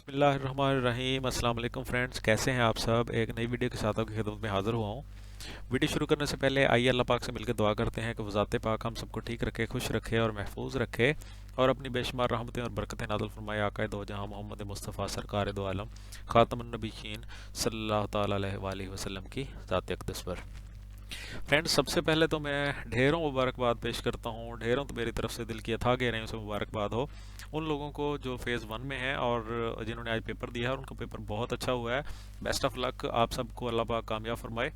बिस्मिल्लाहिर्रहमानिर्रहीम। अस्सलाम वालेकुम फ्रेंड्स, कैसे हैं आप सब। एक नई वीडियो के साथ आपकी खिदमत में हाज़िर हुआ हूँ। वीडियो शुरू करने से पहले आइए अल्लाह पाक से मिलकर दुआ करते हैं कि वज़ात पाक हम सबको ठीक रखे, खुश रखे और महफूज रखे, और अपनी बेशुमार रहमतें और बरकतें नाज़िल फरमाए आक़ाए दो जहां मोहम्मद मुस्तफ़ा सरकार दो आलम ख़ातमुन नबिय्यीन सल्लल्लाहु ताला अलैहि वसल्लम की ज़ात अक़दस पर। फ्रेंड्स, सबसे पहले तो मैं ढेरों मुबारकबाद पेश करता हूँ। ढेरों तो मेरी तरफ से दिल की अथाह गहराइयों से मुबारकबाद हो उन लोगों को जो फ़ेज़ 1 में हैं और जिन्होंने आज पेपर दिया है, और उनका पेपर बहुत अच्छा हुआ है। बेस्ट ऑफ लक, आप सबको अल्लाह पाक कामयाब फरमाए।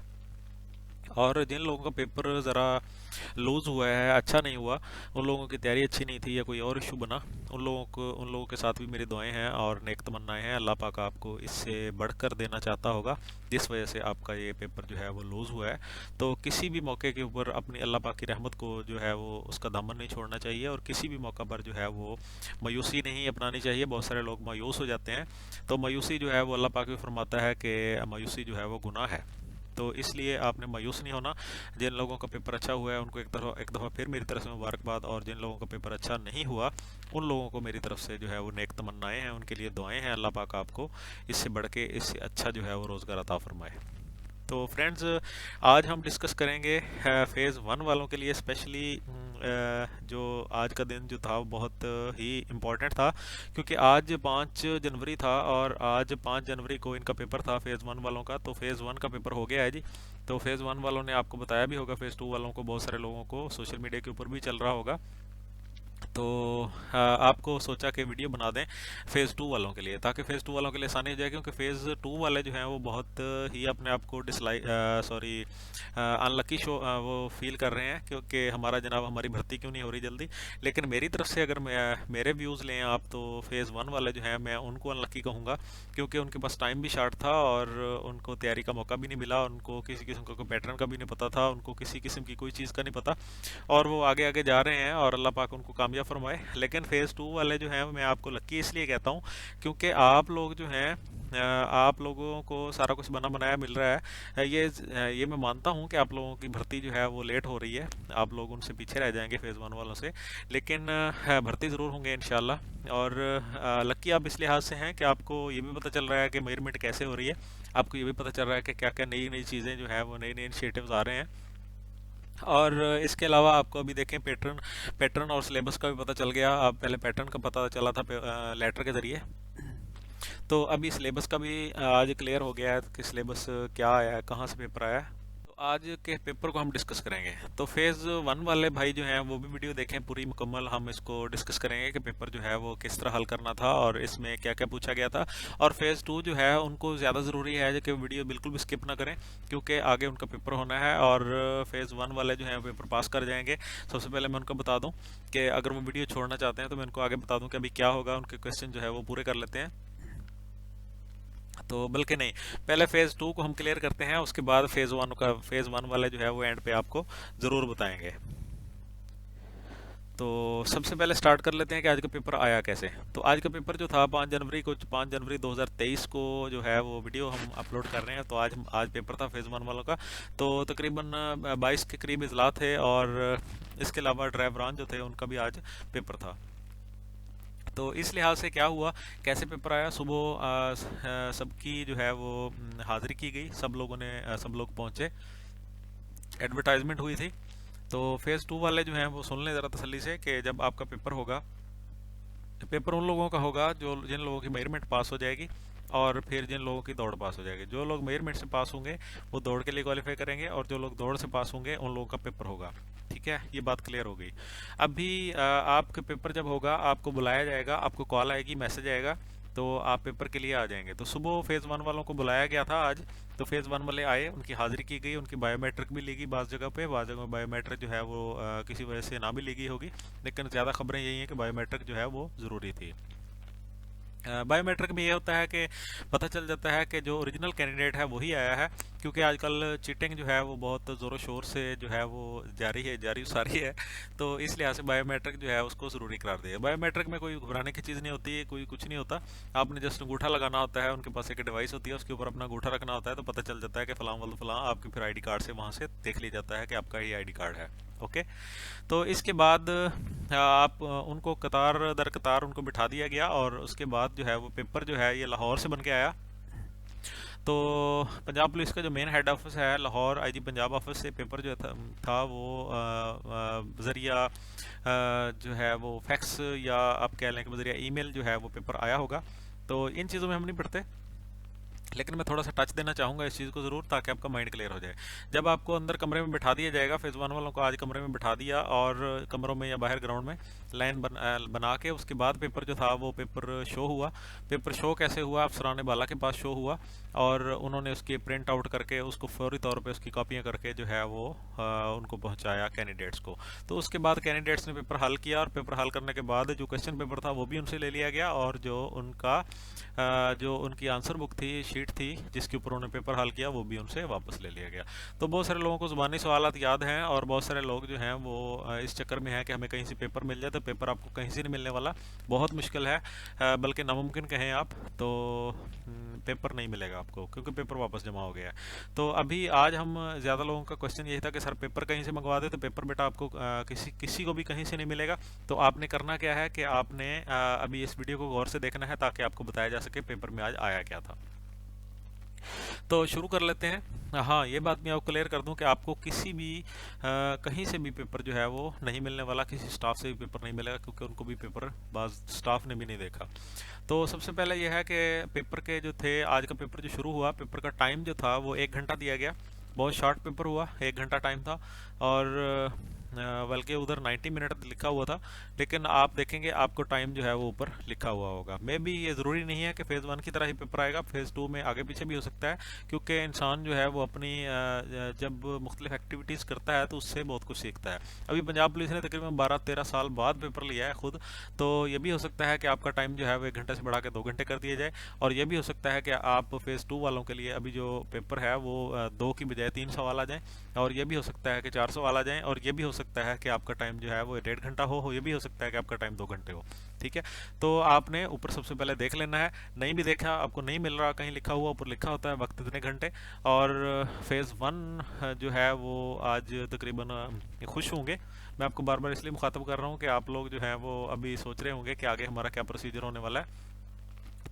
और जिन लोगों का पेपर ज़रा लूज़ हुआ है, अच्छा नहीं हुआ, उन लोगों की तैयारी अच्छी नहीं थी या कोई और इशू बना, उन लोगों के साथ भी मेरी दुआएं हैं और नेक तमन्नाएं हैं। अल्लाह पाक आपको इससे बढ़कर देना चाहता होगा जिस वजह से आपका ये पेपर जो है वो लूज़ हुआ है। तो किसी भी मौके के ऊपर अपनी अल्लाह पाक की रहमत को जो है वो उसका दामन नहीं छोड़ना चाहिए, और किसी भी मौका पर जो है वो मायूसी नहीं अपनानी चाहिए। बहुत सारे लोग मायूस हो जाते हैं, तो मायूसी जो है वो अल्लाह पाक भी फरमाता है कि मायूसी जो है वो गुनाह है। तो इसलिए आपने मायूस नहीं होना। जिन लोगों का पेपर अच्छा हुआ है उनको एक दफ़ा फिर मेरी तरफ से मुबारकबाद, और जिन लोगों का पेपर अच्छा नहीं हुआ उन लोगों को मेरी तरफ से जो है वो नेक तमन्नाएं हैं, उनके लिए दुआएं हैं। अल्लाह पाक आपको इससे बढ़ के इससे अच्छा जो है वो रोज़गार अता फरमाए। तो फ्रेंड्स, आज हम डिस्कस करेंगे फ़ेज़ 1 वालों के लिए स्पेशली। जो आज का दिन जो था वो बहुत ही इम्पोर्टेंट था, क्योंकि आज 5 जनवरी था और आज 5 जनवरी को इनका पेपर था फ़ेज़ 1 वालों का। तो फ़ेज़ 1 का पेपर हो गया है जी। तो फ़ेज़ 1 वालों ने आपको बताया भी होगा, फ़ेज़ 2 वालों को बहुत सारे लोगों को सोशल मीडिया के ऊपर भी चल रहा होगा। तो आपको सोचा कि वीडियो बना दें फ़ेज़ 2 वालों के लिए, ताकि फ़ेज़ 2 वालों के लिए आसानी हो जाए, क्योंकि फ़ेज़ 2 वाले जो हैं वो बहुत ही अपने आप को अनलकी वो फील कर रहे हैं, क्योंकि हमारी भर्ती क्यों नहीं हो रही जल्दी। लेकिन मेरी तरफ से अगर मेरे व्यूज़ लें आप, तो फ़ेज़ 1 वाले जो हैं मैं उनको अनलकी कहूँगा, क्योंकि उनके पास टाइम भी शार्ट था और उनको तैयारी का मौका भी नहीं मिला, उनको किसी किस्म का कोई पैटर्न का भी नहीं पता था, उनको किसी किस्म की कोई चीज़ का नहीं पता, और वो आगे आगे जा रहे हैं और अल्लाह पाक उनको कामयाब फरमाए। लेकिन फ़ेज़ 2 वाले जो हैं मैं आपको लक्की इसलिए कहता हूँ, क्योंकि आप लोग जो हैं आप लोगों को सारा कुछ बना बनाया मिल रहा है। ये मैं मानता हूँ कि आप लोगों की भर्ती जो है वो लेट हो रही है, आप लोग उनसे पीछे रह जाएंगे फ़ेज़ 1 वालों से, लेकिन भर्ती ज़रूर होंगे इंशाल्लाह। और लक्की आप इस लिहाज से हैं कि आपको ये भी पता चल रहा है कि मेजरमेंट कैसे हो रही है, आपको ये भी पता चल रहा है कि क्या क्या नई नई चीज़ें जो है वो नई नई इनिशिएटिव्स आ रहे हैं। और इसके अलावा आपको अभी देखें पैटर्न पैटर्न और सिलेबस का भी पता चल गया। आप पहले पैटर्न का पता चला था लेटर के ज़रिए, तो अभी सिलेबस का भी आज क्लियर हो गया है कि सिलेबस क्या आया है, कहाँ से पेपर आया है। तो आज के पेपर को हम डिस्कस करेंगे। तो फ़ेज़ 1 वाले भाई जो हैं वो भी वीडियो देखें पूरी मुकम्मल, हम इसको डिस्कस करेंगे कि पेपर जो है वो किस तरह हल करना था और इसमें क्या क्या पूछा गया था। और फ़ेज़ 2 जो है उनको ज़्यादा ज़रूरी है कि वीडियो बिल्कुल भी स्किप ना करें, क्योंकि आगे उनका पेपर होना है और फ़ेज़ 1 वाले जो हैं पेपर पास कर जाएंगे। सबसे पहले मैं उनको बता दूं कि अगर वो वीडियो छोड़ना चाहते हैं तो मैं उनको आगे बता दूं कि अभी क्या होगा, उनके क्वेश्चन जो है वो पूरे कर लेते हैं। तो बल्कि नहीं, पहले फ़ेज़ 2 को हम क्लियर करते हैं, उसके बाद फ़ेज़ 1 वाले जो है वो एंड पे आपको ज़रूर बताएंगे। तो सबसे पहले स्टार्ट कर लेते हैं कि आज का पेपर आया कैसे। तो आज का पेपर जो था 5 जनवरी 2023 को जो है वो वीडियो हम अपलोड कर रहे हैं। तो आज पेपर था फ़ेज़ 1 वालों का। तो तकरीबन 22 के करीब इजला थे, और इसके अलावा ड्राइवरान जो थे उनका भी आज पेपर था। तो इस लिहाज से क्या हुआ, कैसे पेपर आया, सुबह सबकी जो है वो हाज़िरी की गई, सब लोग पहुँचे, एडवर्टाइजमेंट हुई थी। तो फ़ेज़ 2 वाले जो हैं वो सुन लें ज़रा तसल्ली से कि जब आपका पेपर होगा, पेपर उन लोगों का होगा जो जिन लोगों की मेजरमेंट पास हो जाएगी, और फिर जिन लोगों की दौड़ पास हो जाएगी। जो लोग मेजरमेंट से पास होंगे वो दौड़ के लिए क्वालिफाई करेंगे, और जो लोग दौड़ से पास होंगे उन लोगों का पेपर होगा। ठीक है, ये बात क्लियर हो गई। अभी आपका पेपर जब होगा आपको बुलाया जाएगा, आपको कॉल आएगी, मैसेज आएगा, तो आप पेपर के लिए आ जाएंगे। तो सुबह फ़ेज़ 1 वालों को बुलाया गया था आज। तो फ़ेज़ 1 वाले आए, उनकी हाज़िरी की गई, उनकी बायोमेट्रिक भी ली गई, बाज़ जगह पे बायोमेट्रिक जो है वो किसी वजह से ना भी ली गई होगी, लेकिन ज़्यादा खबरें यही हैं कि बायोमेट्रिक जो है वो ज़रूरी थी। बायोमेट्रिक में ये होता है कि पता चल जाता है कि जो ओरिजिनल कैंडिडेट है वही आया है, क्योंकि आजकल चीटिंग जो है वो बहुत ज़ोरों शोर से जो है वो जारी सारी है। तो इस लिहाज से बायोमेट्रिक जो है उसको ज़रूरी करार दिया। बायोमेट्रिक में कोई घबराने की चीज़ नहीं होती है, कोई कुछ नहीं होता। आपने जस्ट अंगूठा लगाना होता है, उनके पास एक डिवाइस होती है, उसके ऊपर अपना अंगूठा रखना होता है, तो पता चल जाता है कि फ़लाँ वाला फ़लाँ, आपकी फिर आईडी कार्ड से वहाँ से देख लिया जाता है कि आपका ये आईडी कार्ड है। ओके। तो इसके बाद आप उनको कतार दर कतार उनको बिठा दिया गया, और उसके बाद जो है वो पेपर जो है ये लाहौर से बन के आया। तो पंजाब पुलिस का जो मेन हेड ऑफिस है लाहौर, आईजी पंजाब ऑफिस से पेपर जो था वो ज़रिया जो है वो फैक्स, या आप कह लें कि ज़रिया ईमेल जो है वो पेपर आया होगा। तो इन चीज़ों में हम नहीं पढ़ते, लेकिन मैं थोड़ा सा टच देना चाहूँगा इस चीज़ को ज़रूर, ताकि आपका माइंड क्लियर हो जाए। जब आपको अंदर कमरे में बिठा दिया जाएगा, फेज़ 1 वालों को आज कमरे में बिठा दिया, और कमरों में या बाहर ग्राउंड में लाइन बना के उसके बाद पेपर जो था वो पेपर शो हुआ। पेपर शो कैसे हुआ? अफसरान बाला के पास शो हुआ, और उन्होंने उसकी प्रिंट आउट करके उसको फौरी तौर पे उसकी कॉपियाँ करके जो है वो उनको पहुँचाया कैंडिडेट्स को। तो उसके बाद कैंडिडेट्स ने पेपर हल किया, और पेपर हल करने के बाद जो क्वेश्चन पेपर था वो भी उनसे ले लिया गया, और जो उनकी आंसर बुक थी, शीट थी जिसके ऊपर उन्होंने पेपर हल किया, वो भी उनसे वापस ले लिया गया। तो बहुत सारे लोगों को ज़ुबानी सवालात याद हैं, और बहुत सारे लोग जो हैं वो इस चक्कर में हैं कि हमें कहीं से पेपर मिल जाए। तो पेपर आपको कहीं से नहीं मिलने वाला, बहुत मुश्किल है, बल्कि नामुमकिन कहें आप तो। पेपर नहीं मिलेगा आपको, क्योंकि पेपर वापस जमा हो गया है। तो अभी आज हम ज़्यादा लोगों का क्वेश्चन यही था कि सर पेपर कहीं से मंगवा दे, तो पेपर बेटा आपको किसी को भी कहीं से नहीं मिलेगा। तो आपने करना क्या है कि आपने अभी इस वीडियो को गौर से देखना है, ताकि आपको बताया जा सके पेपर में आज आया क्या था। तो शुरू कर लेते हैं। हाँ, ये बात मैं आपको क्लियर कर दूं कि आपको किसी भी कहीं से भी पेपर जो है वो नहीं मिलने वाला, किसी स्टाफ से भी पेपर नहीं मिलेगा, क्योंकि उनको भी पेपर बाज स्टाफ ने भी नहीं देखा। तो सबसे पहले यह है कि पेपर के जो थे, आज का पेपर जो शुरू हुआ, पेपर का टाइम जो था वो 1 घंटा दिया गया। बहुत शॉर्ट पेपर हुआ, 1 घंटा टाइम था, और बल्कि उधर 90 मिनट लिखा हुआ था, लेकिन आप देखेंगे आपको टाइम जो है वो ऊपर लिखा हुआ होगा। मे भी ये ज़रूरी नहीं है कि फ़ेज़ 1 की तरह ही पेपर आएगा, फ़ेज़ 2 में आगे पीछे भी हो सकता है, क्योंकि इंसान जो है वो अपनी जब मुख्तलिफ एक्टिविटीज़ करता है तो उससे बहुत कुछ सीखता है। अभी पंजाब पुलिस ने तकरीबन 12-13 साल बाद पेपर लिया है खुद, तो ये भी हो सकता है कि आपका टाइम जो है वो 1 घंटे से बढ़ा के 2 घंटे कर दिया जाए, और ये भी हो सकता है कि आप फ़ेज़ 2 वालों के लिए अभी जो पेपर है वो 2 की बजाय 3 सवाल आ जाएँ, और ये भी हो सकता है कि 4 सवाल आ जाएँ, और ये भी हो सकता है कि आपका टाइम जो है वो 1.5 घंटा हो, ये भी हो सकता है कि आपका टाइम 2 घंटे हो। ठीक है, तो आपने ऊपर सबसे पहले देख लेना है। नहीं भी देखा, आपको नहीं मिल रहा, कहीं लिखा हुआ ऊपर लिखा होता है वक्त इतने घंटे। और फेज़ 1 जो है वो आज तकरीबन खुश होंगे। मैं आपको बार बार इसलिए मुखातब कर रहा हूँ कि आप लोग जो हैं वो अभी सोच रहे होंगे कि आगे हमारा क्या प्रोसीजर होने वाला है।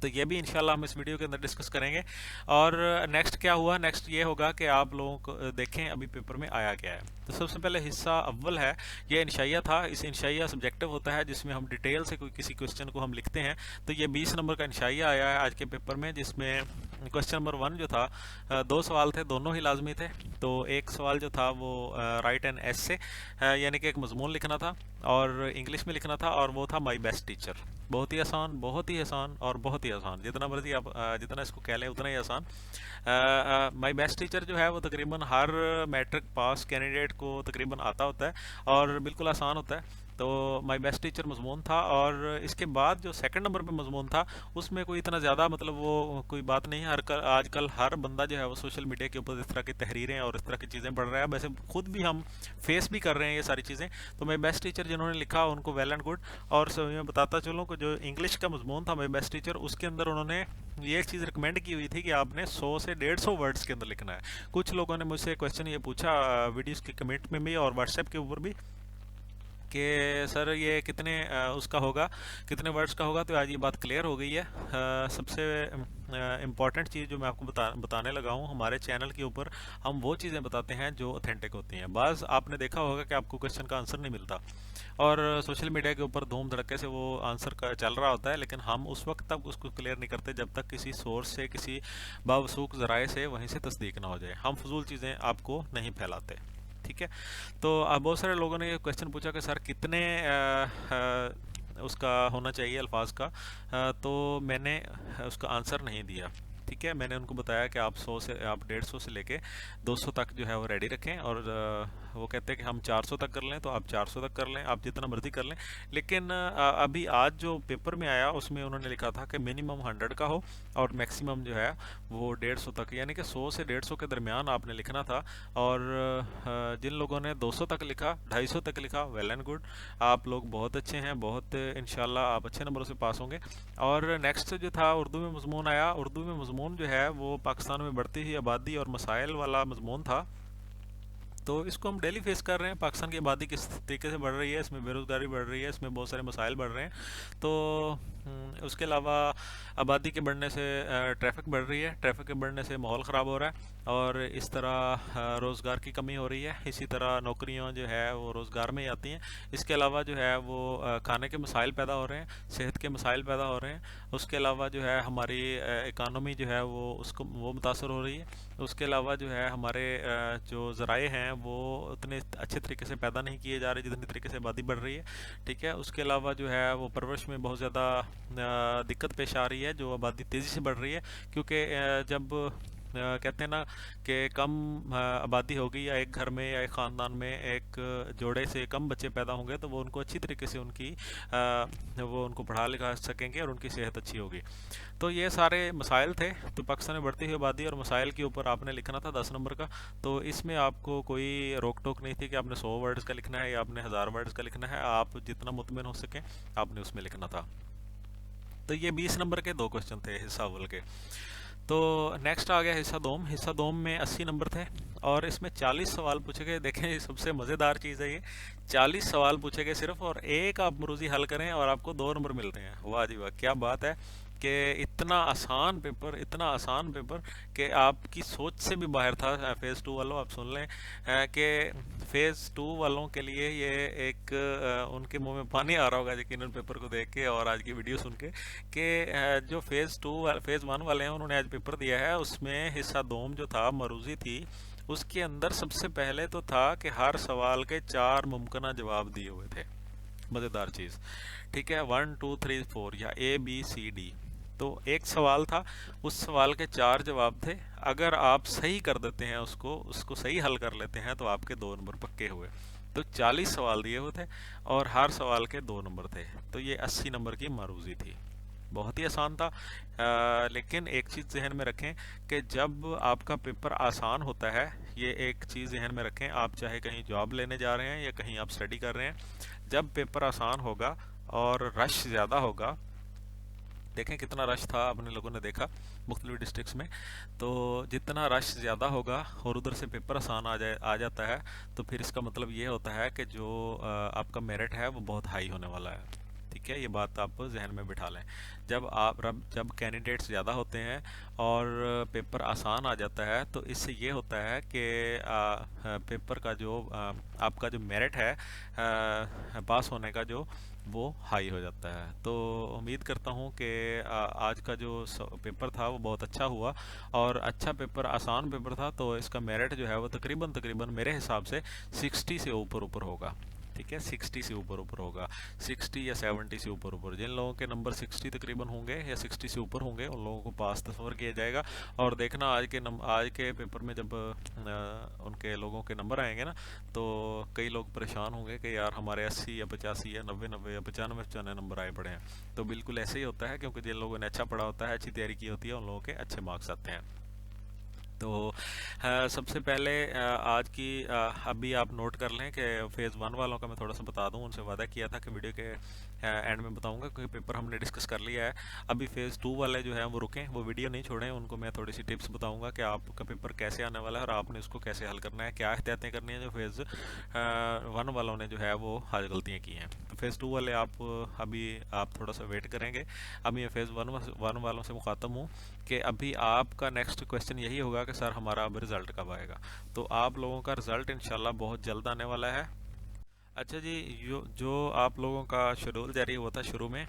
तो ये भी इंशाल्लाह हम इस वीडियो के अंदर डिस्कस करेंगे। और नेक्स्ट क्या हुआ? नेक्स्ट ये होगा कि आप लोगों को देखें अभी पेपर में आया क्या है। तो सबसे पहले हिस्सा अव्वल है, ये इंशाइया था। इस इंशाइया सब्जेक्टिव होता है, जिसमें हम डिटेल से कोई किसी क्वेश्चन को हम लिखते हैं। तो ये 20 नंबर का इंशाइया आया है आज के पेपर में, जिसमें क्वेश्चन नंबर 1 जो था, 2 सवाल थे, दोनों ही लाजमी थे। तो एक सवाल जो था वो राइट एन एसे, यानी कि एक मजमून लिखना था, और इंग्लिश में लिखना था, और वो था माई बेस्ट टीचर। बहुत ही आसान, बहुत ही आसान, और बहुत ही आसान, जितना मर्जी आप जितना इसको कह लें उतना ही आसान। माई बेस्ट टीचर जो है वो तकरीबन हर मैट्रिक पास कैंडिडेट को तकरीबन आता होता है, और बिल्कुल आसान होता है। तो माई बेस्ट टीचर मजमून था, और इसके बाद जो सेकंड नंबर पे मजमून था उसमें कोई इतना ज़्यादा मतलब वो कोई बात नहीं है। आजकल हर बंदा जो है वो सोशल मीडिया के ऊपर इस तरह की तहरीरें और इस तरह की चीज़ें पढ़ रहा है। वैसे खुद भी हम फेस भी कर रहे हैं ये सारी चीज़ें। तो माई बेस्ट टीचर जिन्होंने लिखा उनको वेल एंड गुड। और सब मैं बताता चलूँ कि जो इंग्लिश का मजमून था माई बेस्ट टीचर, उसके अंदर उन्होंने ये चीज़ रिकमेंड की हुई थी कि आपने 100 से 150 वर्ड्स के अंदर लिखना है। कुछ लोगों ने मुझसे क्वेश्चन ये पूछा वीडियोज़ के कमेंट में भी और व्हाट्सएप के ऊपर भी, कि सर ये कितने उसका होगा, कितने वर्ड्स का होगा। तो आज ये बात क्लियर हो गई है। सबसे इम्पॉर्टेंट चीज़ जो मैं आपको बताने लगा हूँ, हमारे चैनल के ऊपर हम वो चीज़ें बताते हैं जो ऑथेंटिक होती हैं। बाज़ आपने देखा होगा कि आपको क्वेश्चन का आंसर नहीं मिलता, और सोशल मीडिया के ऊपर धूम धड़के से वो आंसर का चल रहा होता है, लेकिन हम उस वक्त तक उसको क्लियर नहीं करते जब तक किसी सोर्स से, किसी बावसूख ज़राए से वहीं से तस्दीक ना हो जाए। हम फजूल चीज़ें आपको नहीं फैलाते। ठीक है, तो बहुत सारे लोगों ने ये क्वेश्चन पूछा कि सर कितने उसका होना चाहिए अल्फाज का। तो मैंने उसका आंसर नहीं दिया। ठीक है, मैंने उनको बताया कि आप 100 से आप 150 से लेके 200 तक जो है वो रेडी रखें, और वो कहते हैं कि हम 400 तक कर लें, तो आप 400 तक कर लें, आप जितना मर्जी कर लें। लेकिन अभी आज जो पेपर में आया उसमें उन्होंने लिखा था कि मिनिमम 100 का हो, और मैक्सिमम जो है वो 150 तक, यानी कि 100 से 150 के दरमियान आपने लिखना था। और जिन लोगों ने 200 तक लिखा, 250 तक लिखा, वेल एंड गुड, आप लोग बहुत अच्छे हैं, बहुत इंशाल्लाह आप अच्छे नंबरों से पास होंगे। और नेक्स्ट जो था उर्दू में मजमून आया। उर्दू में मजमून जो है वो पाकिस्तान में बढ़ती हुई आबादी और मसाइल वाला मजमून था। तो इसको हम डेली फेस कर रहे हैं। पाकिस्तान की आबादी किस तरीके से बढ़ रही है, इसमें बेरोज़गारी बढ़ रही है, इसमें बहुत सारे मसाइल बढ़ रहे हैं। तो उसके अलावा आबादी के बढ़ने से ट्रैफिक बढ़ रही है, ट्रैफिक के बढ़ने से माहौल ख़राब हो रहा है, और इस तरह रोज़गार की कमी हो रही है। इसी तरह नौकरियां जो है वो रोज़गार में ही आती हैं। इसके अलावा जो है वो खाने के मसाइल पैदा हो रहे हैं, सेहत के मसाइल पैदा हो रहे हैं। उसके अलावा जो है हमारी इकानमी जो है वो मुतासर हो रही है। उसके अलावा जो है हमारे जो ज़राए हैं वो उतने अच्छे तरीके से पैदा नहीं किए जा रहे जितनी तरीके से आबादी बढ़ रही है। ठीक है, उसके अलावा जो है वो परवरिश में बहुत ज़्यादा दिक्कत पेश आ रही है जो आबादी तेज़ी से बढ़ रही है। क्योंकि जब कहते हैं ना कि कम आबादी होगी, या एक घर में या एक ख़ानदान में एक जोड़े से कम बच्चे पैदा होंगे, तो वो उनको अच्छी तरीके से वो उनको पढ़ा लिखा सकेंगे और उनकी सेहत अच्छी होगी। तो ये सारे मसाइल थे। तो पाकिस्तान में बढ़ती हुई आबादी और मसाइल के ऊपर आपने लिखना था 10 नंबर का। तो इसमें आपको कोई रोक टोक नहीं थी कि आपने 100 वर्ड्स का लिखना है या आपने 1000 वर्ड्स का लिखना है। आप जितना मुतमिन हो सके आपने उसमें लिखना था। तो ये 20 नंबर के 2 क्वेश्चन थे हिस्सा अव्वल के। तो नेक्स्ट आ गया हिस्सा दोम। हिस्सा दोम में 80 नंबर थे और इसमें 40 सवाल पूछे गए। देखें, ये सबसे मज़ेदार चीज़ है, ये 40 सवाल पूछे गए सिर्फ, और एक आप मरूजी हल करें और आपको 2 नंबर मिलते हैं। वाह जी वाह, क्या बात है कि इतना आसान पेपर, इतना आसान पेपर कि आपकी सोच से भी बाहर था। फ़ेज़ 2 वालों, आप सुन लें कि फ़ेज़ 2 वालों के लिए ये एक उनके मुंह में पानी आ रहा होगा यकीनन पेपर को देख के और आज की वीडियो सुन के, कि जो फ़ेज़ 1 वाले हैं उन्होंने आज पेपर दिया है, उसमें हिस्सा दोम जो था, मरूज़ी थी, उसके अंदर सबसे पहले तो था कि हर सवाल के 4 मुमकिन जवाब दिए हुए थे। मज़ेदार चीज़, ठीक है, 1 2 3 4 या ABCD। तो एक सवाल था, उस सवाल के 4 जवाब थे। अगर आप सही कर देते हैं उसको सही हल कर लेते हैं तो आपके 2 नंबर पक्के हुए। तो 40 सवाल दिए हुए थे और हर सवाल के 2 नंबर थे। तो ये 80 नंबर की मारूजी थी। बहुत ही आसान था। लेकिन एक चीज़ जहन में रखें कि जब आपका पेपर आसान होता है, ये एक चीज़ जहन में रखें, आप चाहे कहीं जॉब लेने जा रहे हैं या कहीं आप स्टडी कर रहे हैं, जब पेपर आसान होगा और रश ज़्यादा होगा, देखें कितना रश था, अपने लोगों ने देखा मुख्तलिफ डिस्ट्रिक्ट्स में, तो जितना रश ज़्यादा होगा और उधर से पेपर आसान आ जाता है, तो फिर इसका मतलब ये होता है कि जो आपका मेरिट है वो बहुत हाई होने वाला है। ठीक है, ये बात आप जहन में बिठा लें। जब कैंडिडेट्स ज़्यादा होते हैं और पेपर आसान आ जाता है, तो इससे ये होता है कि पेपर का जो आपका जो मेरिट है पास होने का वो हाई हो जाता है। तो उम्मीद करता हूँ कि आज का जो पेपर था वो बहुत अच्छा हुआ, और अच्छा पेपर, आसान पेपर था, तो इसका मेरिट जो है वो तकरीबन मेरे हिसाब से 60 से ऊपर होगा। ठीक है, 60 से ऊपर होगा, 60 या 70 से ऊपर। जिन लोगों के नंबर 60 तकरीबन होंगे या 60 से ऊपर होंगे, उन लोगों को पास तस्वर किया जाएगा। और देखना आज के पेपर में जब उनके लोगों के नंबर आएंगे ना, तो कई लोग परेशान होंगे कि यार हमारे 80 या 85 या 90 या 95 नंबर आए पड़े हैं। तो बिल्कुल ऐसे ही होता है, क्योंकि जिन लोगों ने अच्छा पढ़ा होता है, अच्छी तैयारी की होती है, उन लोगों के अच्छे मार्क्स आते हैं। तो सबसे पहले आज की अभी आप नोट कर लें कि फ़ेज़ 1 वालों का मैं थोड़ा सा बता दूं। उनसे वादा किया था कि वीडियो के एंड में बताऊंगा, क्योंकि पेपर हमने डिस्कस कर लिया है। अभी फ़ेज़ 2 वाले जो हैं वो रुकें, वो वीडियो नहीं छोड़ें, उनको मैं थोड़ी सी टिप्स बताऊंगा कि आपका पेपर कैसे आने वाला है और आपने उसको कैसे हल करना है, क्या एहतियातें करनी है जो फ़ेज़ 1 वालों ने जो है वो आज गलतियाँ की हैं। तो फ़ेज़ 2 वाले अभी आप थोड़ा सा वेट करेंगे। अभी मैं फ़ेज़ 1 वालों से मुखातब हूँ कि अभी आपका नेक्स्ट क्वेश्चन यही होगा कि सर हमारा अब रिज़ल्ट कब आएगा। तो आप लोगों का रिज़ल्ट इंशाल्लाह बहुत जल्द आने वाला है। अच्छा जी, जो आप लोगों का शेड्यूल जारी हुआ था शुरू में,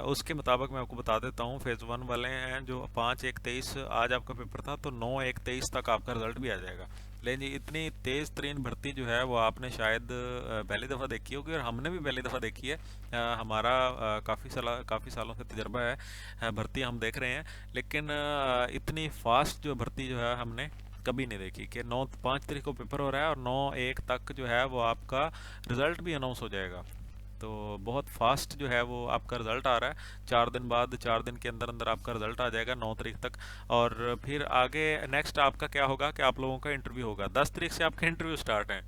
उसके मुताबिक मैं आपको बता देता हूँ। फ़ेज़ 1 वाले हैं जो 5/1/23 आज आपका पेपर था, तो 9/1/23 तक आपका रिज़ल्ट भी आ जाएगा। लेकिन जी इतनी तेज़ तरीन भर्ती जो है वो आपने शायद पहली दफ़ा देखी होगी, और हमने भी पहली दफ़ा देखी है। हमारा काफ़ी सालों से तजर्बा है, भर्ती हम देख रहे हैं, लेकिन इतनी फास्ट जो भर्ती जो है हमने कभी नहीं देखी कि 5 तारीख को पेपर हो रहा है और 9/1 तक जो है वो आपका रिज़ल्ट भी अनाउंस हो जाएगा। तो बहुत फास्ट जो है वो आपका रिज़ल्ट आ रहा है। 4 दिन बाद, 4 दिन के अंदर अंदर आपका रिज़ल्ट आ जाएगा 9 तारीख तक। और फिर आगे नेक्स्ट आपका क्या होगा कि आप लोगों का इंटरव्यू होगा। 10 तारीख से आपके इंटरव्यू स्टार्ट हैं।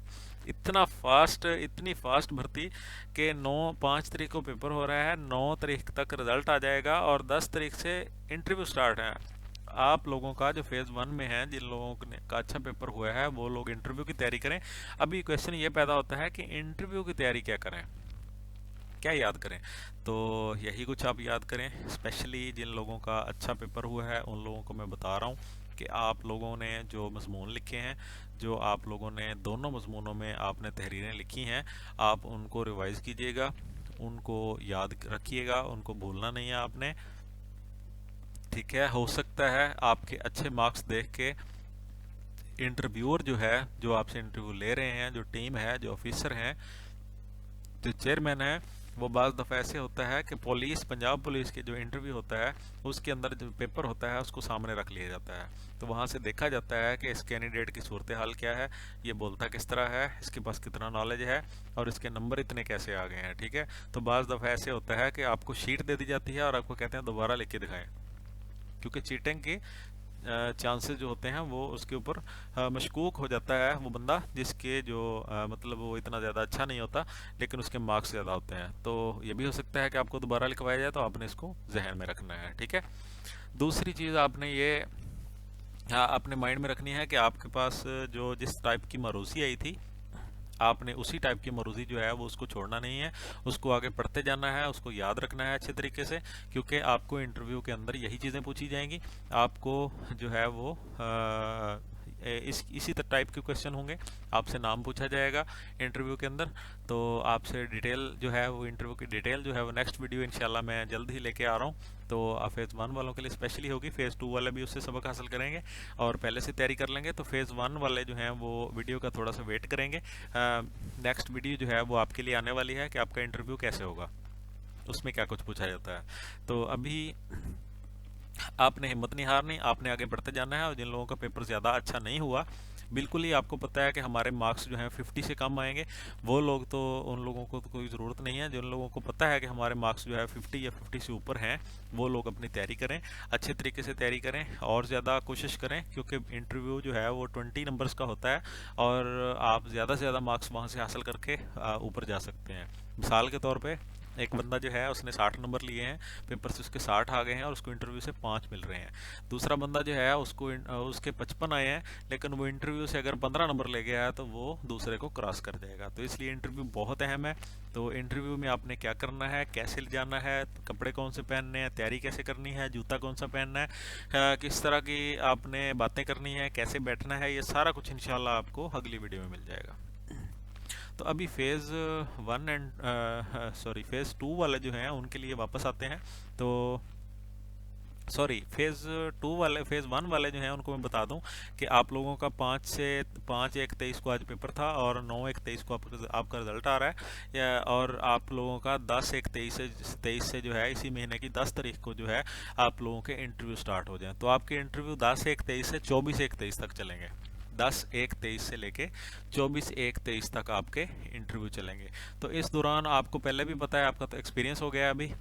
इतनी फास्ट भर्ती कि 5 तारीख को पेपर हो रहा है, 9 तारीख तक रिज़ल्ट आ जाएगा और 10 तारीख से इंटरव्यू स्टार्ट है। आप लोगों का जो फेज़ 1 में है, जिन लोगों ने का अच्छा पेपर हुआ है वो लोग इंटरव्यू की तैयारी करें। अभी क्वेश्चन ये पैदा होता है कि इंटरव्यू की तैयारी क्या करें, क्या याद करें। तो यही कुछ आप याद करें। स्पेशली जिन लोगों का अच्छा पेपर हुआ है उन लोगों को मैं बता रहा हूँ कि आप लोगों ने जो मज़मून लिखे हैं, जो आप लोगों ने दोनों मज़मूनों में आपने तहरीरें लिखी हैं, आप उनको रिवाइज़ कीजिएगा, उनको याद रखिएगा, उनको भूलना नहीं है आपने। ठीक है, हो सकता है आपके अच्छे मार्क्स देख के इंटरव्यूअर जो है, जो आपसे इंटरव्यू ले रहे हैं, जो टीम है, जो ऑफिसर हैं, जो चेयरमैन है, वो बाज़ दफ़ा ऐसे होता है कि पुलिस, पंजाब पुलिस के जो इंटरव्यू होता है उसके अंदर जो पेपर होता है उसको सामने रख लिया जाता है। तो वहाँ से देखा जाता है कि इस कैंडिडेट की सूरत हाल क्या है, ये बोलता किस तरह है, इसके पास कितना नॉलेज है और इसके नंबर इतने कैसे आ गए हैं। ठीक है, तो बाज़ दफ़ा ऐसे होता है कि आपको शीट दे दी जाती है और आपको कहते हैं दोबारा लिख के दिखाएं, क्योंकि चीटिंग के चांसेस जो होते हैं वो उसके ऊपर मशकूक हो जाता है वो बंदा, जिसके जो मतलब वो इतना ज़्यादा अच्छा नहीं होता लेकिन उसके मार्क्स ज़्यादा होते हैं। तो ये भी हो सकता है कि आपको दोबारा लिखवाया जाए, तो आपने इसको जहन में रखना है। ठीक है, दूसरी चीज़ आपने ये अपने माइंड में रखनी है कि आपके पास जो जिस टाइप की मरूसी आई थी, आपने उसी टाइप की मरूजी जो है वो उसको छोड़ना नहीं है, उसको आगे पढ़ते जाना है, उसको याद रखना है अच्छे तरीके से, क्योंकि आपको इंटरव्यू के अंदर यही चीज़ें पूछी जाएंगी। आपको जो है वो इसी टाइप के क्वेश्चन होंगे, आपसे नाम पूछा जाएगा इंटरव्यू के अंदर। तो आपसे डिटेल जो है वो इंटरव्यू की डिटेल जो है वो नेक्स्ट वीडियो इंशाल्लाह मैं जल्द ही लेके आ रहा हूँ। तो फेज़ 1 वालों के लिए स्पेशली होगी, फेज़ 2 वाले भी उससे सबक हासिल करेंगे और पहले से तैयारी कर लेंगे। तो फेज़ 1 वाले जो हैं वो वीडियो का थोड़ा सा वेट करेंगे। नेक्स्ट वीडियो जो है वो आपके लिए आने वाली है कि आपका इंटरव्यू कैसे होगा, उसमें क्या कुछ पूछा जाता है। तो अभी आपने हिम्मत नहीं हारनी, आपने आगे बढ़ते जाना है। और जिन लोगों का पेपर ज़्यादा अच्छा नहीं हुआ, बिल्कुल ही आपको पता है कि हमारे मार्क्स जो हैं 50 से कम आएंगे, वो लोग तो, उन लोगों को तो कोई ज़रूरत नहीं है। जिन लोगों को पता है कि हमारे मार्क्स जो है 50 या 50 से ऊपर हैं, वो लोग अपनी तैयारी करें, अच्छे तरीके से तैयारी करें और ज़्यादा कोशिश करें, क्योंकि इंटरव्यू जो है वो 20 नंबर्स का होता है और आप ज़्यादा से ज़्यादा मार्क्स वहाँ से हासिल करके ऊपर जा सकते हैं। मिसाल के तौर पर एक बंदा जो है उसने 60 नंबर लिए हैं, पेपर से उसके 60 आ गए हैं और उसको इंटरव्यू से 5 मिल रहे हैं। दूसरा बंदा जो है उसको उसके 55 आए हैं, लेकिन वो इंटरव्यू से अगर 15 नंबर ले गया है तो वो दूसरे को क्रॉस कर जाएगा। तो इसलिए इंटरव्यू बहुत अहम है। तो इंटरव्यू में आपने क्या करना है, कैसे जाना है, कपड़े कौन से पहनने हैं, तैयारी कैसे करनी है, जूता कौन सा पहनना है, किस तरह की आपने बातें करनी है, कैसे बैठना है, ये सारा कुछ इंशाल्लाह आपको अगली वीडियो में मिल जाएगा। तो अभी फेज़ 1 एंड फेज़ 2 वाले जो हैं उनके लिए वापस आते हैं। तो फेज़ 1 वाले जो हैं उनको मैं बता दूं कि आप लोगों का 5/1/23 को आज पेपर था और 9/1/23 को आपका रिजल्ट आ रहा है, और आप लोगों का 10/1/23 से जो है इसी महीने की 10 तारीख को जो है आप लोगों के इंटरव्यू स्टार्ट हो जाएं। तो आपके इंटरव्यू 10/1/23 से 24/1/23 तक चलेंगे। 10/1/23 से लेके 24/1/23 तक आपके इंटरव्यू चलेंगे। तो इस दौरान आपको पहले भी पता है, आपका तो एक्सपीरियंस हो गया है अभी,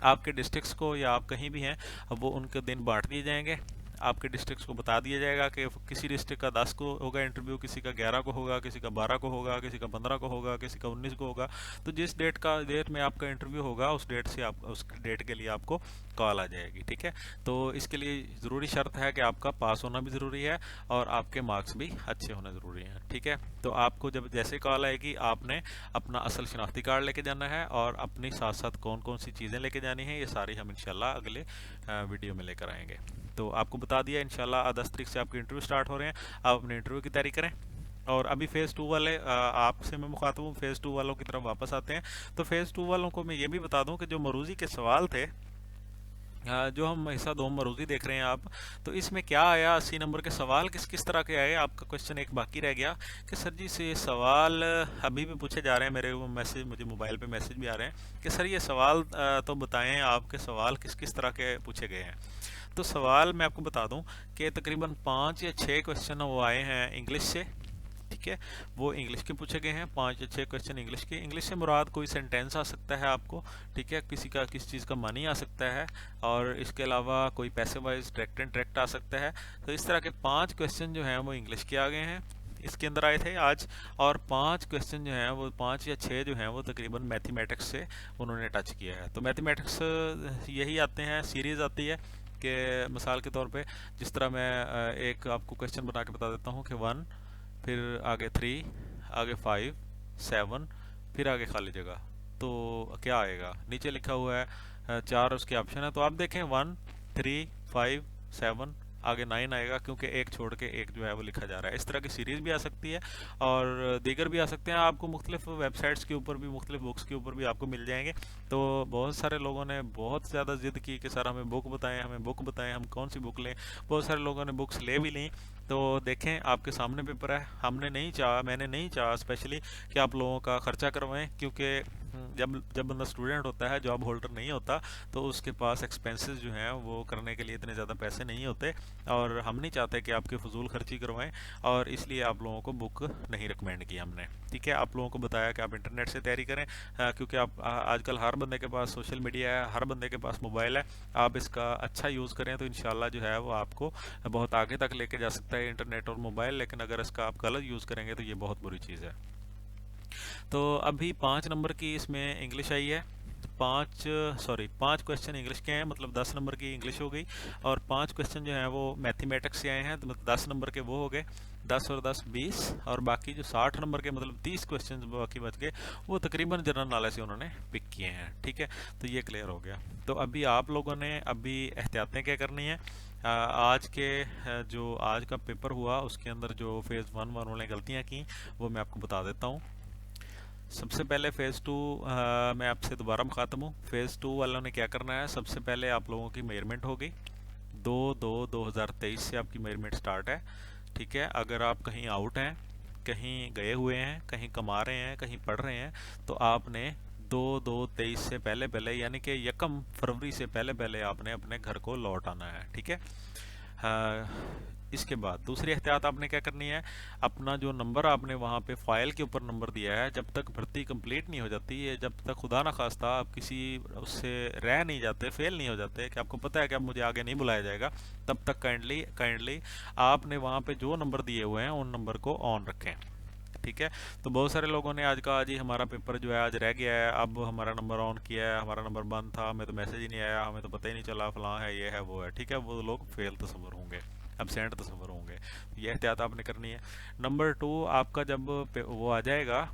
आपके डिस्ट्रिक्ट्स को या आप कहीं भी हैं अब वो उनके दिन बांट दिए जाएंगे। आपके डिस्ट्रिक्ट्स को बता दिया जाएगा कि किसी डिस्ट्रिक्ट का 10 को होगा इंटरव्यू, किसी का 11 को होगा, किसी का 12 को होगा, किसी का 15 को होगा, किसी का 19 को होगा। तो जिस डेट में आपका इंटरव्यू होगा उस डेट से उस डेट के लिए आपको कॉल आ जाएगी। ठीक है, तो इसके लिए ज़रूरी शर्त है कि आपका पास होना भी ज़रूरी है और आपके मार्क्स भी अच्छे होने ज़रूरी हैं। ठीक है, तो आपको जब जैसे कॉल आएगी आपने अपना असल शनाख्ती कार्ड लेके जाना है और अपनी साथ साथ कौन कौन सी चीज़ें लेके जानी है, ये सारी हम इंशाल्लाह अगले वीडियो में लेकर आएंगे। तो आपको बता दिया इंशाल्लाह 10 तारीख से आपके इंटरव्यू स्टार्ट हो रहे हैं, आप अपने इंटरव्यू की तैयारी करें। और अभी फेज़ 2 वाले आपसे मैं मुखातिब हूँ, फेज़ 2 वालों की तरफ वापस आते हैं। तो फेज़ 2 वालों को मैं ये भी बता दूं कि जो मरूजी के सवाल थे, जो हम हिस्सा 2 मरूजी देख रहे हैं आप, तो इसमें क्या आया, 80 नंबर के सवाल किस किस तरह के आए। आपका क्वेश्चन एक बाकी रह गया कि सर जी से सवाल अभी भी पूछे जा रहे हैं, मेरे मैसेज, मुझे मोबाइल पे मैसेज भी आ रहे हैं कि सर ये सवाल तो बताएं, आपके सवाल किस किस तरह के पूछे गए हैं। तो सवाल मैं आपको बता दूं कि तकरीबन 5 या 6 क्वेश्चन वो आए हैं इंग्लिश से। ठीक है, वो इंग्लिश के पूछे गए हैं, 5 या 6 क्वेश्चन इंग्लिश के। इंग्लिश से मुराद कोई सेंटेंस आ सकता है आपको, ठीक है, किसी चीज़ का मानी आ सकता है, और इसके अलावा कोई पैसे वाइज डायरेक्ट एंड डायरेक्ट आ सकता है। तो इस तरह के 5 क्वेश्चन जो हैं वो इंग्लिश के आ गए हैं, इसके अंदर आए थे आज। और 5 क्वेश्चन जो हैं वो 5 या 6 जो हैं वो तकरीबन मैथमेटिक्स से उन्होंने टच किया है। तो मैथमेटिक्स यही आते हैं, सीरीज़ आती है कि मिसाल के तौर पे जिस तरह मैं एक आपको क्वेश्चन बना के बता देता हूँ कि 1, फिर आगे 3, आगे 5, 7, फिर आगे खाली जगह, तो क्या आएगा? नीचे लिखा हुआ है 4 उसके ऑप्शन है, तो आप देखें 1, 3, 5, 7, आगे 9 आएगा, क्योंकि एक छोड़ के एक जो है वो लिखा जा रहा है। इस तरह की सीरीज़ भी आ सकती है और दीगर भी आ सकते हैं। आपको मुख्तलिफ वेबसाइट्स के ऊपर भी, मुख्तलिफ बुक्स के ऊपर भी आपको मिल जाएंगे। तो बहुत सारे लोगों ने बहुत ज़्यादा ज़िद की कि सर हमें बुक बताएं, हमें बुक बताएं, हम कौन सी बुक लें। बहुत सारे लोगों ने बुक्स ले भी ली। तो देखें, आपके सामने पेपर है। मैंने नहीं चाहा स्पेशली कि आप लोगों का ख़र्चा करवाएं, क्योंकि जब बंदा स्टूडेंट होता है, जॉब होल्डर नहीं होता, तो उसके पास एक्सपेंसेस जो हैं वो करने के लिए इतने ज़्यादा पैसे नहीं होते, और हम नहीं चाहते कि आपके फजूल खर्ची करवाएं, और इसलिए आप लोगों को बुक नहीं रिकमेंड की हमने। ठीक है, आप लोगों को बताया कि आप इंटरनेट से तैयारी करें, क्योंकि आप आजकल हर बंदे के पास सोशल मीडिया है, हर बंदे के पास मोबाइल है। आप इसका अच्छा यूज़ करें तो इंशाल्लाह जो है वो आपको बहुत आगे तक लेके जा सकता है, इंटरनेट और मोबाइल। लेकिन अगर इसका आप गलत यूज़ करेंगे तो ये बहुत बुरी चीज़ है। तो अभी 5 नंबर की इसमें इंग्लिश आई है। 5 क्वेश्चन इंग्लिश के हैं, मतलब 10 नंबर की इंग्लिश हो गई, और 5 क्वेश्चन जो हैं वो मैथमेटिक्स से आए हैं, तो मतलब 10 नंबर के वो हो गए। 10 और 10 20, और बाकी जो 60 नंबर के मतलब 30 क्वेश्चन बाकी बच गए, वो तकरीबन जनरल नॉलेज से उन्होंने पिक किए हैं। ठीक है, तो ये क्लियर हो गया। तो अभी आप लोगों ने अभी एहतियातें क्या करनी है? जो आज का पेपर हुआ उसके अंदर जो फेज़ 1 वालों ने गलतियाँ की वो मैं आपको बता देता हूँ। सबसे पहले फ़ेज़ 2, मैं आपसे दोबारा मुखातब हूँ। फ़ेज़ 2 वालों ने क्या करना है? सबसे पहले आप लोगों की मेजरमेंट होगी। 2/2/2023 से आपकी मेजरमेंट स्टार्ट है। ठीक है, अगर आप कहीं आउट हैं, कहीं गए हुए हैं, कहीं कमा रहे हैं, कहीं पढ़ रहे हैं, तो आपने 2/2/23 से पहले पहले, यानी कि 1 फरवरी से पहले पहले आपने अपने घर को लौट आना है। ठीक है, इसके बाद दूसरी एहतियात आपने क्या करनी है? अपना जो नंबर आपने वहाँ पे फाइल के ऊपर नंबर दिया है, जब तक भर्ती कंप्लीट नहीं हो जाती है, जब तक खुदा ना खास्ता आप किसी उससे रह नहीं जाते, फेल नहीं हो जाते, कि आपको पता है कि अब मुझे आगे नहीं बुलाया जाएगा, तब तक काइंडली आपने वहाँ पे जो नंबर दिए हुए हैं उन नंबर को ऑन रखें। ठीक है, तो बहुत सारे लोगों ने आज कहा जी हमारा पेपर जो है आज रह गया है, अब हमारा नंबर ऑन किया है, हमारा नंबर बंद था, हमें तो मैसेज ही नहीं आया, हमें तो पता ही नहीं चला, फलां है, ये है, वो है। ठीक है, वो लोग फेल तस्वर होंगे, एब्सेंट तस्वर होंगे। ये एहतियात आपने करनी है। नंबर 2, आपका जब वो आ जाएगा,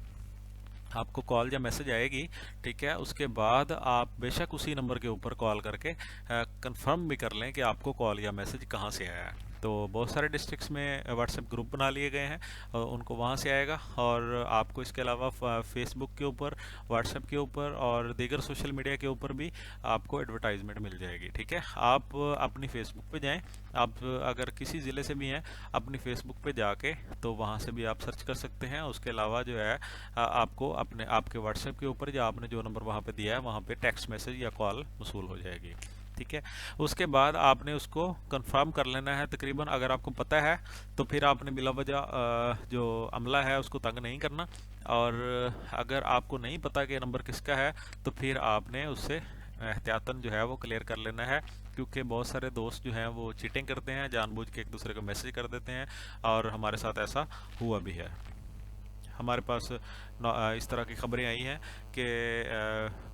आपको कॉल या मैसेज आएगी, ठीक है, उसके बाद आप बेशक उसी नंबर के ऊपर कॉल करके कंफर्म भी कर लें कि आपको कॉल या मैसेज कहाँ से आया है। तो बहुत सारे डिस्ट्रिक्ट्स में व्हाट्सएप ग्रुप बना लिए गए हैं, उनको वहाँ से आएगा, और आपको इसके अलावा फेसबुक के ऊपर, व्हाट्सएप के ऊपर और दीगर सोशल मीडिया के ऊपर भी आपको एडवर्टाइजमेंट मिल जाएगी। ठीक है, आप अपनी फेसबुक पे जाएं, आप अगर किसी ज़िले से भी हैं अपनी फेसबुक पे जाके तो वहाँ से भी आप सर्च कर सकते हैं। उसके अलावा जो है आपको आपके व्हाट्सएप के ऊपर या आपने जो नंबर वहाँ पे दिया है वहाँ पे टेक्स्ट मैसेज या कॉल वसूल हो जाएगी। ठीक है, उसके बाद आपने उसको कंफर्म कर लेना है। तकरीबन अगर आपको पता है तो फिर आपने बिला वजह जो अमला है उसको तंग नहीं करना, और अगर आपको नहीं पता कि नंबर किसका है तो फिर आपने उससे एहतियातन जो है वो क्लियर कर लेना है, क्योंकि बहुत सारे दोस्त जो हैं वो चीटिंग करते हैं, जानबूझ के एक दूसरे को मैसेज कर देते हैं, और हमारे साथ ऐसा हुआ भी है। हमारे पास इस तरह की खबरें आई हैं कि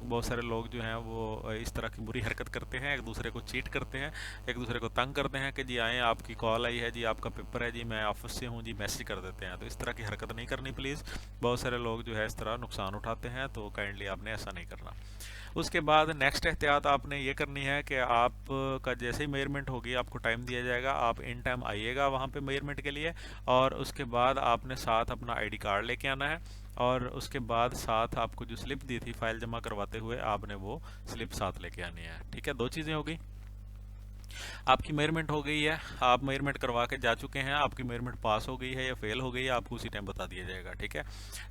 बहुत सारे लोग जो हैं वो इस तरह की बुरी हरकत करते हैं, एक दूसरे को चीट करते हैं, एक दूसरे को तंग करते हैं कि जी आएँ, आपकी कॉल आई है जी, आपका पेपर है जी, मैं ऑफिस से हूँ जी, मैसेज कर देते हैं। तो इस तरह की हरकत नहीं करनी प्लीज़। बहुत सारे लोग जो है इस तरह नुकसान उठाते हैं, तो काइंडली आपने ऐसा नहीं करना। उसके बाद नेक्स्ट एहतियात आपने ये करनी है कि आप का जैसे ही मेजरमेंट होगी आपको टाइम दिया जाएगा, आप इन टाइम आइएगा वहाँ पे मेजरमेंट के लिए, और उसके बाद आपने साथ अपना आईडी कार्ड लेके आना है, और उसके बाद साथ आपको जो स्लिप दी थी फाइल जमा करवाते हुए आपने वो स्लिप साथ लेके आनी है। ठीक है, 2 चीज़ें हो गई। आपकी मेजरमेंट हो गई है, आप मेजरमेंट करवा के जा चुके हैं, आपकी मेजरमेंट पास हो गई है या फेल हो गई है आपको उसी टाइम बता दिया जाएगा। ठीक है,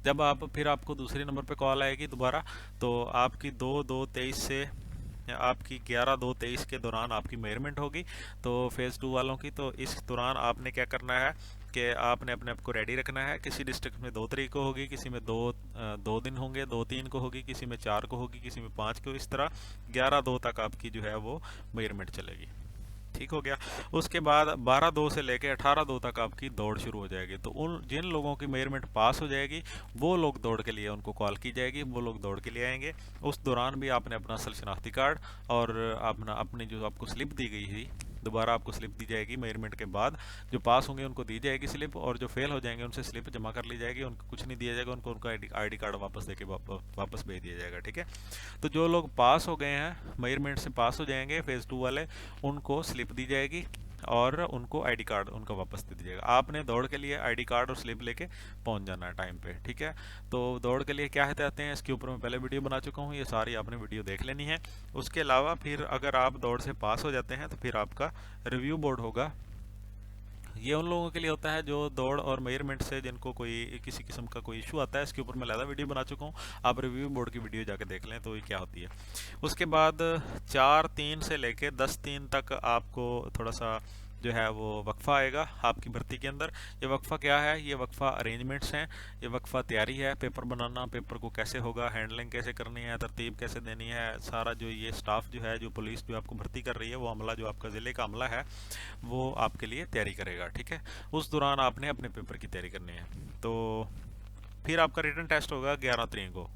जब फिर आपको दूसरे नंबर पे कॉल आएगी दोबारा, तो आपकी 2/2/23 से आपकी 11/2/23 के दौरान आपकी मेजरमेंट होगी, तो फेज़ 2 वालों की। तो इस दौरान आपने क्या करना है कि आपने अपने आप को रेडी रखना है। किसी डिस्ट्रिक्ट में 2 तारीख को होगी, किसी में 2 दिन होंगे, 2-3 को होगी, किसी में 4 को होगी, किसी में 5 को, इस तरह 11/2 तक आपकी जो है वो मेजरमेंट चलेगी। ठीक हो गया। उसके बाद 12/2 से लेके 18/2 तक आपकी दौड़ शुरू हो जाएगी। तो उन जिन लोगों की मेजरमेंट पास हो जाएगी वो लोग दौड़ के लिए उनको कॉल की जाएगी, वो लोग दौड़ के लिए आएंगे। उस दौरान भी आपने अपना असल शनाख्ती कार्ड और अपना अपनी जो आपको स्लिप दी गई थी, दोबारा आपको स्लिप दी जाएगी मेजरमेंट के बाद। जो पास होंगे उनको दी जाएगी स्लिप, और जो फेल हो जाएंगे उनसे स्लिप जमा कर ली जाएगी, उनको कुछ नहीं दिया जाएगा, उनको उनका आईडी कार्ड वापस देके वापस भेज दिया जाएगा। ठीक है। तो जो लोग पास हो गए हैं, मेजरमेंट से पास हो जाएंगे फेज़ 2 वाले, उनको स्लिप दी जाएगी और उनको आईडी कार्ड उनका वापस दे दीजिएगा। आपने दौड़ के लिए आईडी कार्ड और स्लिप लेके पहुंच जाना है टाइम पे। ठीक है। तो दौड़ के लिए क्या कहते हैं, इसके ऊपर मैं पहले वीडियो बना चुका हूँ, ये सारी आपने वीडियो देख लेनी है। उसके अलावा फिर अगर आप दौड़ से पास हो जाते हैं तो फिर आपका रिव्यू बोर्ड होगा। ये उन लोगों के लिए होता है जो दौड़ और मेजरमेंट से जिनको कोई किसी किस्म का कोई इशू आता है। इसके ऊपर मैं ज़्यादा वीडियो बना चुका हूँ, आप रिव्यू बोर्ड की वीडियो जाके देख लें तो ये क्या होती है। उसके बाद 4/3 से लेके 10/3 तक आपको थोड़ा सा जो है वो वक्फा आएगा आपकी भर्ती के अंदर। ये वक्फा क्या है, ये वक्फा अरेंजमेंट्स हैं, ये वक्फा तैयारी है, पेपर बनाना, पेपर को कैसे होगा, हैंडलिंग कैसे करनी है, तरतीब कैसे देनी है, सारा जो ये स्टाफ जो है, जो पुलिस जो आपको भर्ती कर रही है, वो अमला जो आपका ज़िले का अमला है वो आपके लिए तैयारी करेगा। ठीक है। उस दौरान आपने अपने पेपर की तैयारी करनी है। तो फिर आपका रिटन टेस्ट होगा 11 तारीख को,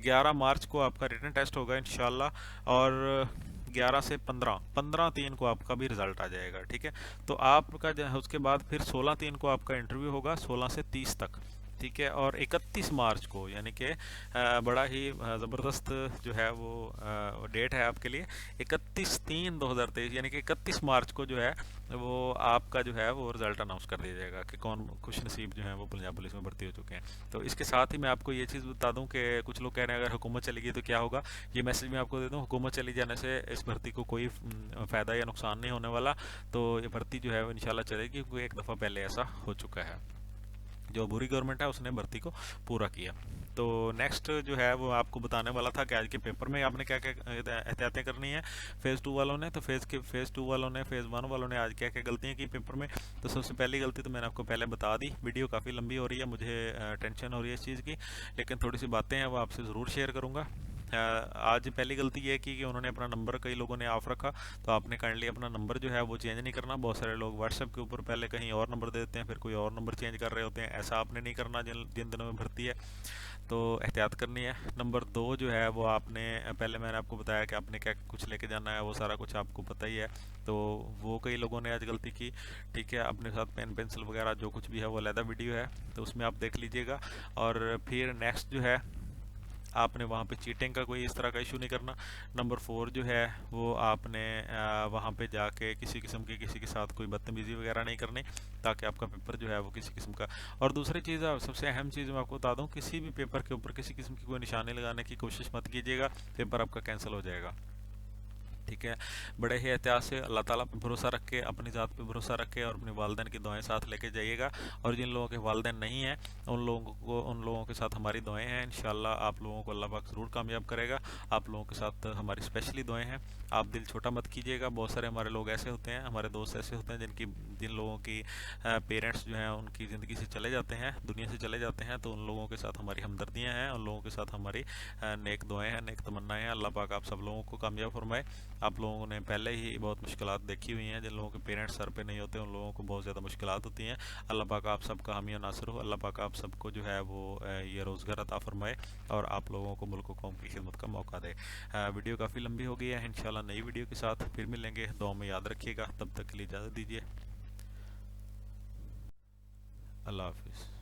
11 मार्च को आपका रिटन टेस्ट होगा इंशाल्लाह। और 11 से 15 3 को आपका भी रिजल्ट आ जाएगा। ठीक है। तो आपका उसके बाद फिर 16/3 को आपका इंटरव्यू होगा, 16 से 30 तक। ठीक है। और 31 मार्च को यानी कि बड़ा ही ज़बरदस्त जो है वो डेट है आपके लिए, 31/3/2023 यानी कि 31 मार्च को जो है वो आपका जो है वो रिज़ल्ट अनाउंस कर दिया जाएगा कि कौन खुश नसीब जो है वो पंजाब पुलिस में भर्ती हो चुके हैं। तो इसके साथ ही मैं आपको ये चीज़ बता दूं कि कुछ लोग कह रहे हैं अगर हुकूमत चली गई तो क्या होगा। ये मैसेज मैं आपको दे दूं, हुकूमत चली जाने से इस भर्ती को कोई फ़ायदा या नुकसान नहीं होने वाला। तो ये भर्ती जो है वो इंशाल्लाह चलेगी, क्योंकि एक दफ़ा पहले ऐसा हो चुका है। जो बुरी गवर्नमेंट है उसने भर्ती को पूरा किया। तो नेक्स्ट जो है वो आपको बताने वाला था कि आज के पेपर में आपने क्या क्या एहतियातें करनी है फेज़ 2 वालों ने। तो फेज़ 2 वालों ने, फेज़ 1 वालों ने आज क्या क्या गलतियां की पेपर में। तो सबसे पहली गलती तो मैंने आपको पहले बता दी। वीडियो काफ़ी लंबी हो रही है, मुझे टेंशन हो रही है इस चीज़ की, लेकिन थोड़ी सी बातें हैं वो आपसे ज़रूर शेयर करूँगा। आज पहली गलती ये की कि उन्होंने अपना नंबर कई लोगों ने ऑफ रखा। तो आपने काइंडली अपना नंबर जो है वो चेंज नहीं करना। बहुत सारे लोग व्हाट्सएप के ऊपर पहले कहीं और नंबर दे देते हैं, फिर कोई और नंबर चेंज कर रहे होते हैं। ऐसा आपने नहीं करना जिन जिन दिनों में भर्ती है, तो एहतियात करनी है। नंबर 2 जो है वो आपने पहले मैंने आपको बताया कि आपने क्या कुछ लेके जाना है, वो सारा कुछ आपको पता ही है। तो वो कई लोगों ने आज गलती की। ठीक है। अपने साथ पेन पेंसिल वगैरह जो कुछ भी है वो अलहदा वीडियो है, तो उसमें आप देख लीजिएगा। और फिर नेक्स्ट जो है आपने वहाँ पे चीटिंग का कोई इस तरह का इशू नहीं करना। नंबर 4 जो है वो आपने वहाँ पे जाके किसी किस्म की किसी के साथ कोई बदतमीज़ी वगैरह नहीं करनी, ताकि आपका पेपर जो है वो किसी किस्म का। और दूसरी चीज़, सबसे अहम चीज़ मैं आपको बता दूँ, किसी भी पेपर के ऊपर किसी किस्म की कोई निशानी लगाने की कोशिश मत कीजिएगा, पेपर आपका कैंसिल हो जाएगा। ठीक है। बड़े ही एहतियात से अल्लाह ताला पे भरोसा रख के, अपनी ज़ात पे भरोसा रख के और अपने वालिदैन की दुआएं साथ लेके जाइएगा। और जिन लोगों के वालिदैन नहीं हैं उन लोगों के साथ हमारी दुआएं हैं। इंशाल्लाह आप लोगों को अल्लाह पाक ज़रूर कामयाब करेगा। आप लोगों के साथ हमारी स्पेशली दुआएं हैं। आप दिल छोटा मत कीजिएगा। बहुत सारे हमारे लोग ऐसे होते हैं, हमारे दोस्त ऐसे होते हैं जिन लोगों की पेरेंट्स जो हैं उनकी ज़िंदगी से चले जाते हैं, दुनिया से चले जाते हैं। तो उन लोगों के साथ हमारी हमदर्दियाँ हैं, उन लोगों के साथ हमारी नेक दुआएं हैं, नेक तमन्नाएं हैं। अल्लाह पाक आप सब लोगों को कामयाब फरमाए। आप लोगों ने पहले ही बहुत मुश्किलात देखी हुई हैं। जिन लोगों के पेरेंट्स सर पे नहीं होते उन लोगों को बहुत ज़्यादा मुश्किलात होती हैं। अल्लाह पाक आप सबका हामी और नासिर हो। अल्लाह पाक आप सबको जो है वो ये रोज़गार अता फरमाए और आप लोगों को मुल्क कौम की खिदमत का मौका दे। वीडियो काफ़ी लंबी हो गई है, इंशाल्लाह नई वीडियो के साथ फिर मिलेंगे। दुआ में याद रखिएगा। तब तक के लिए इजाज़त दीजिए। अल्लाह हाफिज़।